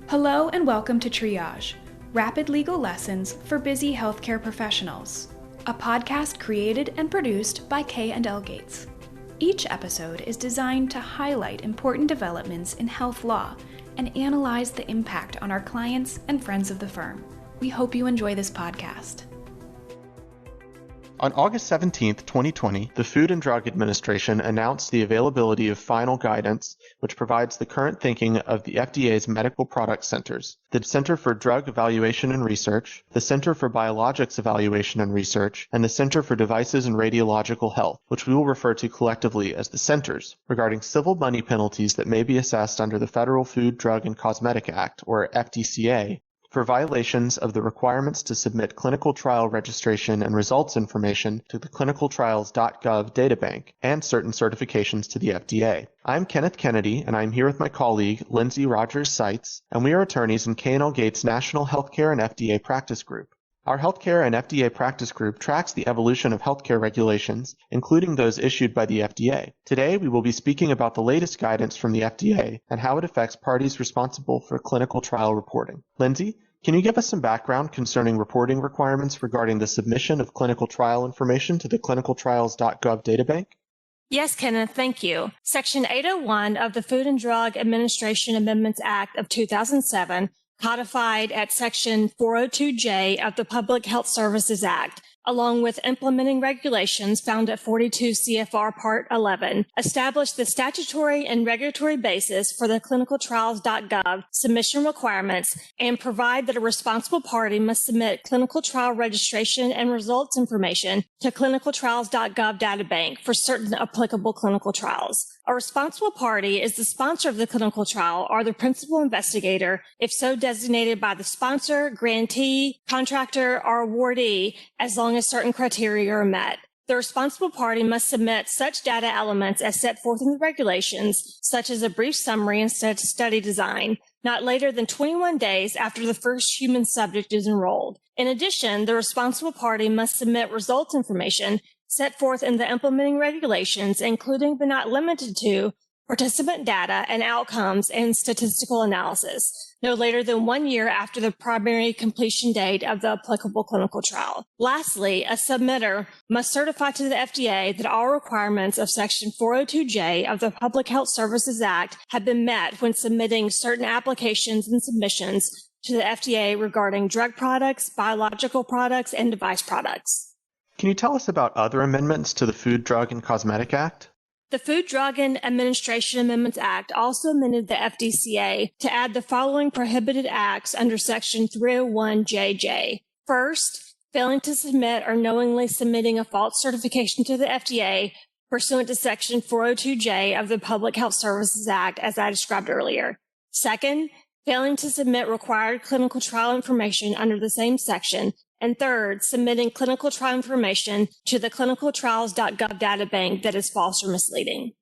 Hello and welcome to Triage, rapid legal lessons for busy healthcare professionals, a podcast created and produced by K&L Gates. Each episode is designed to highlight important developments in health law and analyze the impact on our clients and friends of the firm. We hope you enjoy this podcast. On August 17, 2020, the Food and Drug Administration announced the availability of final guidance, which provides the current thinking of the FDA's medical product centers, the Center for Drug Evaluation and Research, the Center for Biologics Evaluation and Research, and the Center for Devices and Radiological Health, which we will refer to collectively as the centers, regarding civil money penalties that may be assessed under the Federal Food, Drug, and Cosmetic Act, or FDCA, for violations of the requirements to submit clinical trial registration and results information to the ClinicalTrials.gov databank and certain certifications to the FDA. I'm Kenneth Kennedy, and I'm here with my colleague, Lindsey Rogers-Seitz, and we are attorneys in K&L Gates' National Healthcare and FDA Practice Group. Our Healthcare and FDA Practice Group tracks the evolution of healthcare regulations, including those issued by the FDA. Today, we will be speaking about the latest guidance from the FDA and how it affects parties responsible for clinical trial reporting. Lindsey, can you give us some background concerning reporting requirements regarding the submission of clinical trial information to the ClinicalTrials.gov databank? Yes, Kenneth, thank you. Section 801 of the Food and Drug Administration Amendments Act of 2007, codified at Section 402J of the Public Health Services Act, along with implementing regulations found at 42 CFR Part 11, establish the statutory and regulatory basis for the ClinicalTrials.gov submission requirements and provide that a responsible party must submit clinical trial registration and results information to ClinicalTrials.gov databank for certain applicable clinical trials. A responsible party is the sponsor of the clinical trial or the principal investigator, if so designated by the sponsor, grantee, contractor, or awardee, as long as certain criteria are met. The responsible party must submit such data elements as set forth in the regulations, such as a brief summary and study design, not later than 21 days after the first human subject is enrolled. In addition, the responsible party must submit results information set forth in the implementing regulations, including but not limited to participant data and outcomes and statistical analysis, no later than 1 year after the primary completion date of the applicable clinical trial. Lastly, a submitter must certify to the FDA that all requirements of Section 402J of the Public Health Services Act have been met when submitting certain applications and submissions to the FDA regarding drug products, biological products, and device products. Can you tell us about other amendments to the Food, Drug, and Cosmetic Act? The Food, Drug, and Administration Amendments Act also amended the FDCA to add the following prohibited acts under Section 301JJ. First, failing to submit or knowingly submitting a false certification to the FDA pursuant to Section 402J of the Public Health Services Act, as I described earlier. Second, failing to submit required clinical trial information under the same section. And third, submitting clinical trial information to the ClinicalTrials.gov databank that is false or misleading.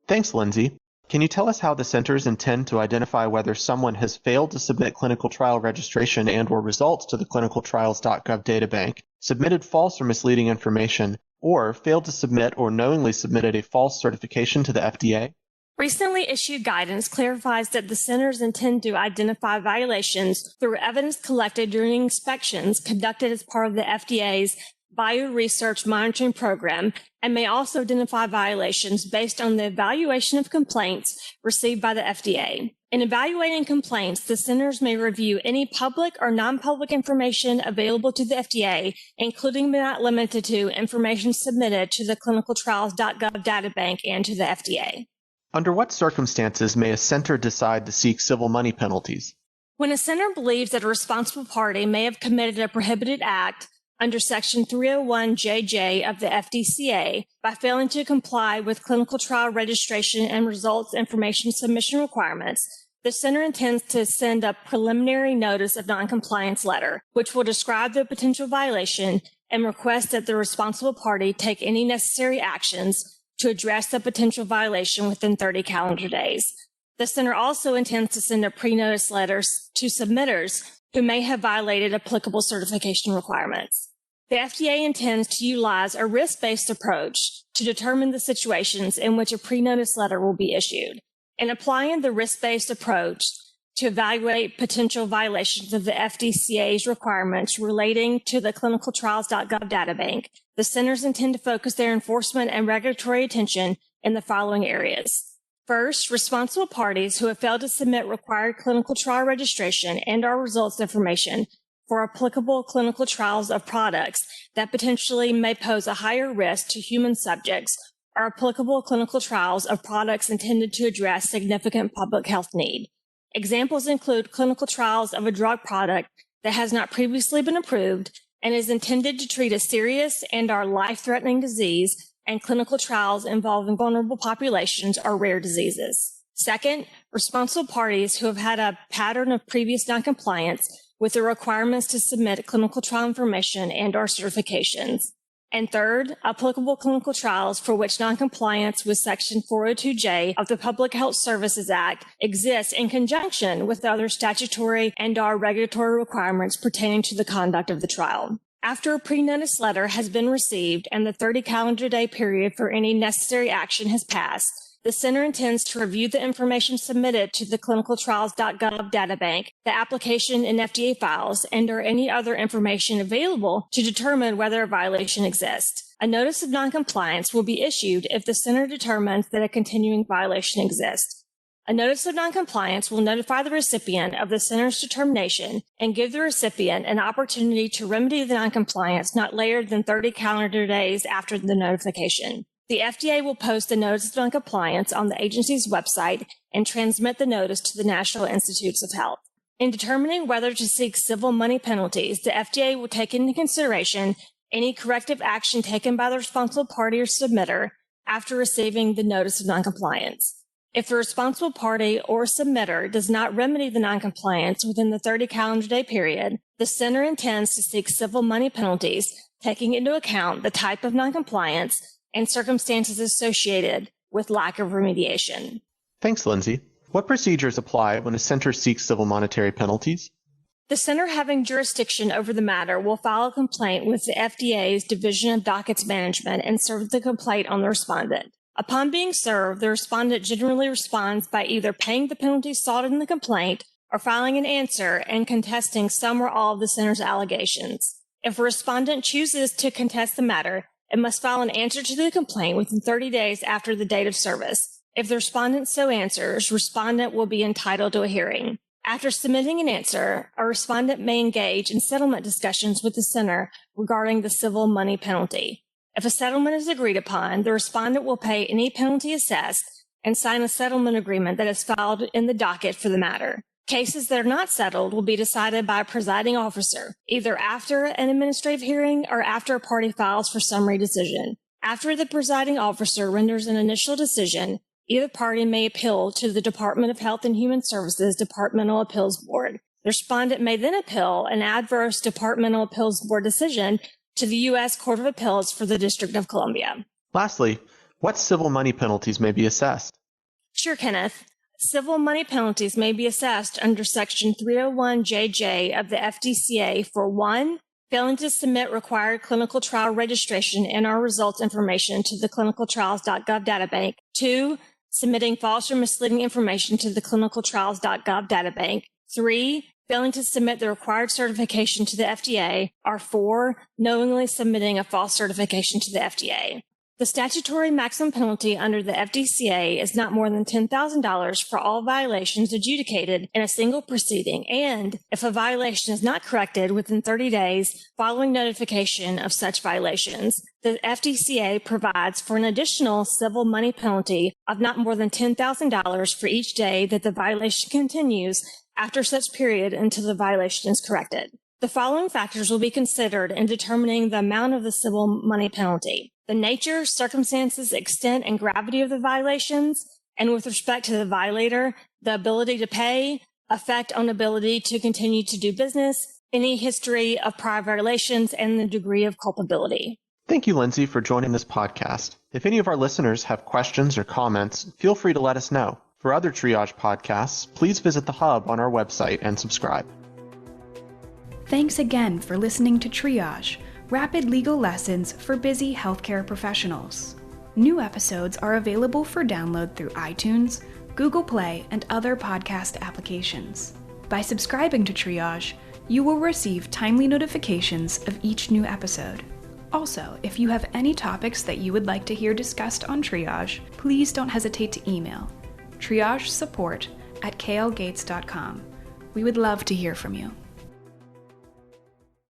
Thanks, Lindsey. Can you tell us how the centers intend to identify whether someone has failed to submit clinical trial registration and/or results to the ClinicalTrials.gov databank, submitted false or misleading information, or failed to submit or knowingly submitted a false certification to the FDA? Recently issued guidance clarifies that the centers intend to identify violations through evidence collected during inspections conducted as part of the FDA's Bioresearch Monitoring Program and may also identify violations based on the evaluation of complaints received by the FDA. In evaluating complaints, the centers may review any public or non-public information available to the FDA, including but not limited to information submitted to the ClinicalTrials.gov databank and to the FDA. Under what circumstances may a center decide to seek civil money penalties? When a center believes that a responsible party may have committed a prohibited act under Section 301JJ of the FDCA by failing to comply with clinical trial registration and results information submission requirements, the center intends to send a preliminary notice of noncompliance letter, which will describe the potential violation and request that the responsible party take any necessary actions to address the potential violation within 30 calendar days. The center also intends to send a pre-notice letter to submitters who may have violated applicable certification requirements. The FDA intends to utilize a risk-based approach to determine the situations in which a pre-notice letter will be issued. In applying the risk-based approach, to evaluate potential violations of the FDCA's requirements relating to the ClinicalTrials.gov databank. The centers intend to focus their enforcement and regulatory attention in the following areas. First, responsible parties who have failed to submit required clinical trial registration and/or results information for applicable clinical trials of products that potentially may pose a higher risk to human subjects or applicable clinical trials of products intended to address significant public health need. Examples include clinical trials of a drug product that has not previously been approved and is intended to treat a serious and/or life-threatening disease, and clinical trials involving vulnerable populations or rare diseases. Second, responsible parties who have had a pattern of previous noncompliance with the requirements to submit clinical trial information and/or certifications. And third, applicable clinical trials for which noncompliance with Section 402J of the Public Health Services Act exists in conjunction with other statutory and/or regulatory requirements pertaining to the conduct of the trial. After a pre-notice letter has been received and the 30 calendar day period for any necessary action has passed, the center intends to review the information submitted to the ClinicalTrials.gov databank, the application and FDA files, and/or any other information available to determine whether a violation exists. A notice of noncompliance will be issued if the center determines that a continuing violation exists. A notice of noncompliance will notify the recipient of the center's determination and give the recipient an opportunity to remedy the noncompliance not later than 30 calendar days after the notification. The FDA will post the notice of noncompliance on the agency's website and transmit the notice to the National Institutes of Health. In determining whether to seek civil money penalties, the FDA will take into consideration any corrective action taken by the responsible party or submitter after receiving the notice of noncompliance. If the responsible party or submitter does not remedy the noncompliance within the 30 calendar day period, the center intends to seek civil money penalties, taking into account the type of noncompliance and circumstances associated with lack of remediation. Thanks, Lindsey. What procedures apply when a center seeks civil monetary penalties? The center having jurisdiction over the matter will file a complaint with the FDA's Division of Dockets Management and serve the complaint on the respondent. Upon being served, the respondent generally responds by either paying the penalties sought in the complaint or filing an answer and contesting some or all of the center's allegations. If a respondent chooses to contest the matter, it must file an answer to the complaint within 30 days after the date of service. If the respondent so answers, respondent will be entitled to a hearing. After submitting an answer, a respondent may engage in settlement discussions with the center regarding the civil money penalty. If a settlement is agreed upon, the respondent will pay any penalty assessed and sign a settlement agreement that is filed in the docket for the matter. Cases that are not settled will be decided by a presiding officer, either after an administrative hearing or after a party files for summary decision. After the presiding officer renders an initial decision, either party may appeal to the Department of Health and Human Services Departmental Appeals Board. The respondent may then appeal an adverse Departmental Appeals Board decision to the U.S. Court of Appeals for the District of Columbia. Lastly, what civil money penalties may be assessed? Sure, Kenneth. Civil money penalties may be assessed under Section 301JJ of the FDCA for 1. Failing to submit required clinical trial registration and/or results information to the ClinicalTrials.gov databank. 2. Submitting false or misleading information to the ClinicalTrials.gov databank. 3. Failing to submit the required certification to the FDA. Or 4. Knowingly submitting a false certification to the FDA. The statutory maximum penalty under the FDCA is not more than $10,000 for all violations adjudicated in a single proceeding, and if a violation is not corrected within 30 days following notification of such violations, the FDCA provides for an additional civil money penalty of not more than $10,000 for each day that the violation continues after such period until the violation is corrected. The following factors will be considered in determining the amount of the civil money penalty: the nature, circumstances, extent, and gravity of the violations, and with respect to the violator, the ability to pay, effect on ability to continue to do business, any history of prior violations, and the degree of culpability. Thank you, Lindsey, for joining this podcast. If any of our listeners have questions or comments, feel free to let us know. For other Triage podcasts, please visit the hub on our website and subscribe. Thanks again for listening to Triage, rapid legal lessons for busy healthcare professionals. New episodes are available for download through iTunes, Google Play, and other podcast applications. By subscribing to Triage, you will receive timely notifications of each new episode. Also, if you have any topics that you would like to hear discussed on Triage, please don't hesitate to email triagesupport@klgates.com. We would love to hear from you.